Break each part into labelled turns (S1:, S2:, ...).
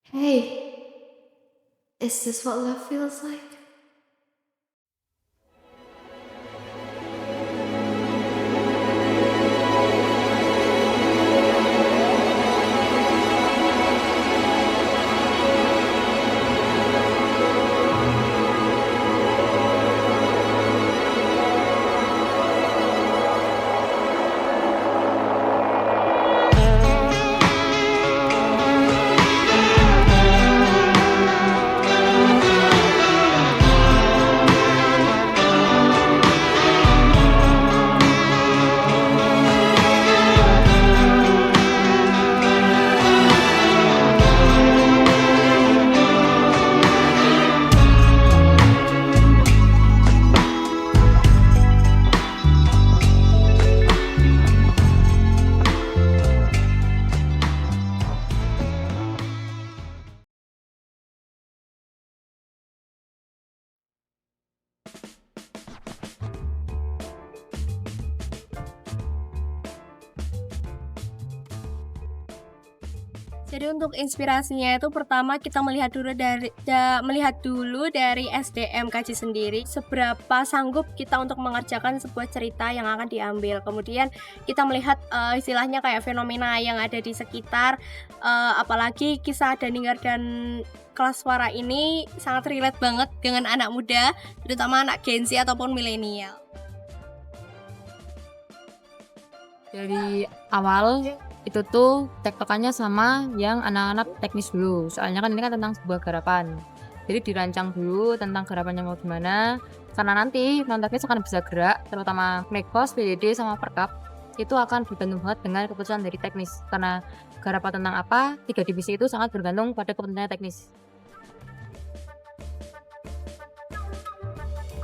S1: Hey, is this what love feels like?
S2: Jadi untuk inspirasinya itu pertama kita melihat dulu dari SDM Kaji sendiri, seberapa sanggup kita untuk mengerjakan sebuah cerita yang akan diambil. Kemudian kita melihat istilahnya kayak fenomena yang ada di sekitar, apalagi kisah Daninggar dan kelas suara ini sangat relate banget dengan anak muda, terutama anak Gen Z ataupun milenial.
S3: Dari awal itu tuh tektokannya sama yang anak-anak teknis dulu, soalnya kan ini kan tentang sebuah garapan, jadi dirancang dulu tentang garapannya mau gimana, karena nanti non-teknis akan bisa gerak, terutama Mekos, PDD, sama Perkap itu akan bergantung banget dengan keputusan dari teknis, karena garapan tentang apa, 3 divisi itu sangat bergantung pada keputusannya teknis.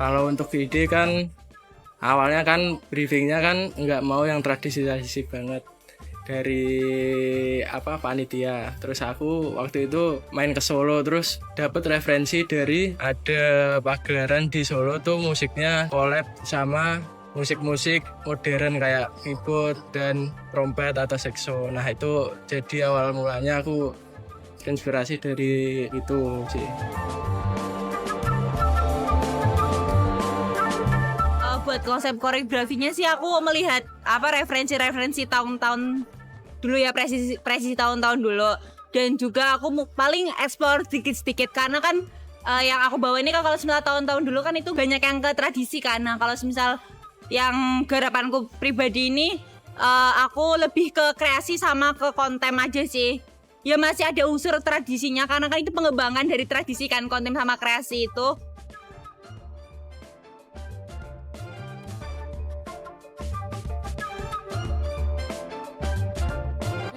S4: Kalau untuk ide kan awalnya kan briefingnya kan nggak mau yang tradisi banget dari panitia. Terus aku waktu itu main ke Solo, terus dapat referensi dari ada pagelaran di Solo tuh musiknya collab sama musik-musik modern kayak keyboard dan trompet atau sekso. Nah itu jadi awal mulanya aku inspirasi dari itu sih.
S5: Buat konsep koreografinya sih aku melihat referensi tahun-tahun dulu ya, presisi tahun-tahun dulu, dan juga aku paling explore sedikit karena kan yang aku bawa ini kan kalau misalnya tahun-tahun dulu kan itu banyak yang ke tradisi kan. Nah kalau misal yang garapanku pribadi ini aku lebih ke kreasi sama ke kontem aja sih. Ya masih ada unsur tradisinya karena kan itu pengembangan dari tradisi kan, kontem sama kreasi itu.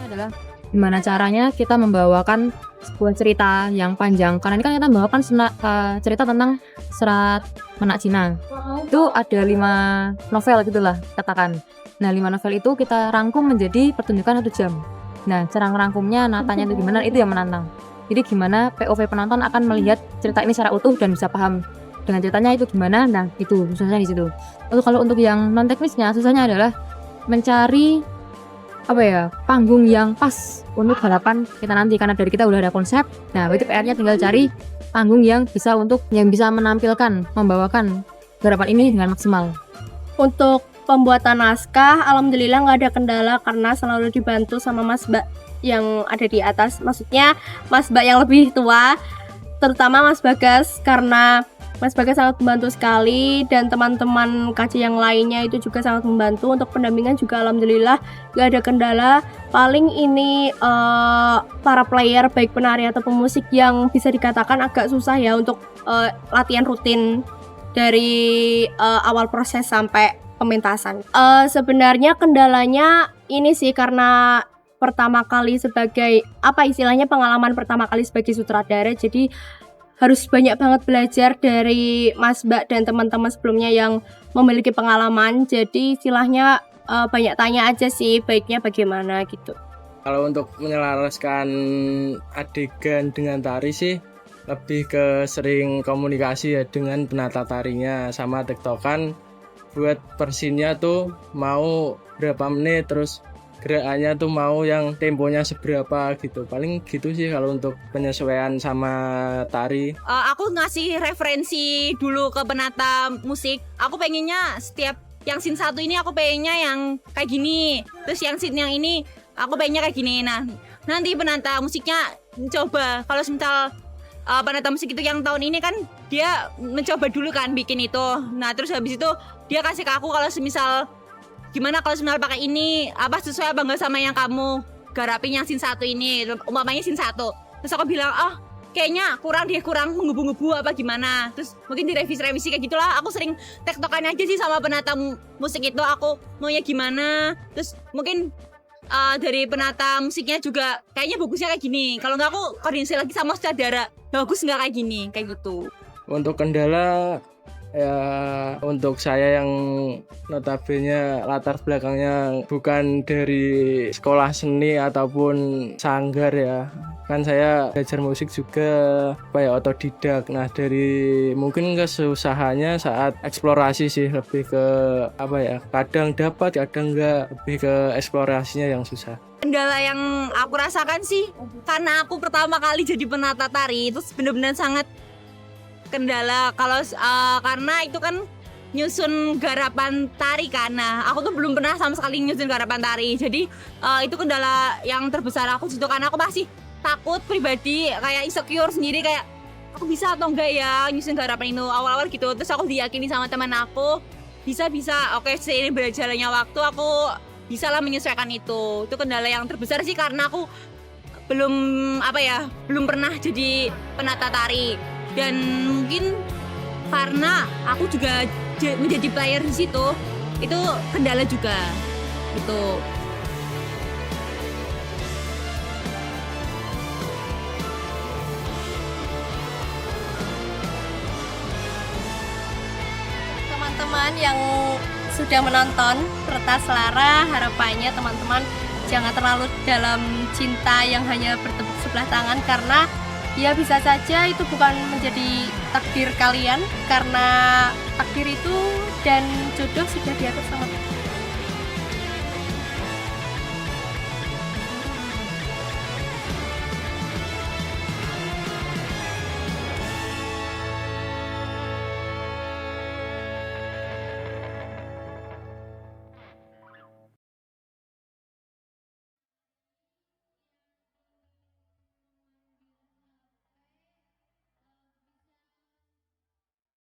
S3: Adalah gimana caranya kita membawakan sebuah cerita yang panjang, karena ini kan kita membawakan cerita tentang Serat Menak Cina. Itu ada 5 novel gitulah katakan. Nah 5 novel itu kita rangkum menjadi pertunjukan 1 jam. Nah cara ngerangkumnya, natanya itu gimana, itu yang menantang. Jadi gimana POV penonton akan melihat cerita ini secara utuh dan bisa paham dengan ceritanya itu gimana. Nah itu susahnya di situ. Lalu kalau untuk yang non teknisnya, susahnya adalah mencari panggung yang pas untuk balapan kita nanti, karena dari kita udah ada konsep. Nah itu PR-nya tinggal cari panggung yang bisa menampilkan, membawakan garapan ini dengan maksimal.
S2: Untuk pembuatan naskah, alhamdulillah nggak ada kendala karena selalu dibantu sama Mas Mbak yang ada di atas. Maksudnya Mas Mbak yang lebih tua, terutama Mas Bagas, karena Mas Bagas sangat membantu sekali, dan teman-teman KC yang lainnya itu juga sangat membantu. Untuk pendampingan juga alhamdulillah gak ada kendala. Paling ini para player baik penari atau pemusik yang bisa dikatakan agak susah ya untuk latihan rutin dari awal proses sampai pementasan. Sebenarnya kendalanya ini sih karena pertama kali sebagai pengalaman pertama kali sebagai sutradara, jadi harus banyak banget belajar dari Mas Mbak dan teman-teman sebelumnya yang memiliki pengalaman. Jadi istilahnya banyak tanya aja sih baiknya bagaimana gitu.
S4: Kalau untuk menyelaraskan adegan dengan tari sih lebih ke sering komunikasi ya dengan penata tarinya, sama tektokan buat persinnya tuh mau berapa menit, terus gerakannya tuh mau yang temponya seberapa gitu. Paling gitu sih kalau untuk penyesuaian sama tari.
S5: Aku ngasih referensi dulu ke penata musik. Aku pengennya setiap yang scene 1 ini aku pengennya yang kayak gini. Terus yang scene yang ini aku pengennya kayak gini. Nah, nanti penata musiknya mencoba. Kalau misal penata musik itu yang tahun ini kan dia mencoba dulu kan bikin itu. Nah, terus habis itu dia kasih ke aku kalau semisal gimana kalau semisal pakai ini apa sesuai apa enggak sama yang kamu garapin yang scene 1 ini, umpamanya scene 1. Terus aku bilang, kayaknya kurang menggebu-gebu apa gimana. Terus mungkin direvisi kayak gitulah. Aku sering tektokan aja sih sama penata musik itu, aku maunya gimana. Terus mungkin dari penata musiknya juga kayaknya bagusnya kayak gini. Kalau nggak aku koordinasi lagi sama sutradara, bagus nggak kayak gini, kayak gitu.
S4: Untuk kendala ya, untuk saya yang notabene latar belakangnya bukan dari sekolah seni ataupun sanggar ya, kan saya belajar musik juga otodidak. Nah, dari mungkin kesusahannya saat eksplorasi sih, lebih ke kadang dapat kadang enggak, lebih ke eksplorasinya yang susah.
S5: Kendala yang aku rasakan sih karena aku pertama kali jadi penata tari, itu benar-benar sangat kendala kalau karena itu kan nyusun garapan tari kan. Nah, aku tuh belum pernah sama sekali nyusun garapan tari. Jadi itu kendala yang terbesar aku situ, karena aku masih takut pribadi, kayak insecure sendiri, kayak aku bisa atau enggak ya nyusun garapan itu awal-awal gitu. Terus aku diyakini sama teman aku, bisa. Oke, seiring berjalannya waktu aku bisa lah menyesuaikan itu. Itu kendala yang terbesar sih karena aku belum pernah jadi penata tari. Dan mungkin karena aku juga menjadi player di situ, itu kendala juga gitu.
S2: Teman-teman yang sudah menonton Retas Lara, harapannya teman-teman jangan terlalu dalam cinta yang hanya bertepuk sebelah tangan, karena ya bisa saja itu bukan menjadi takdir kalian, karena takdir itu dan jodoh sudah diatur sama Tuhan.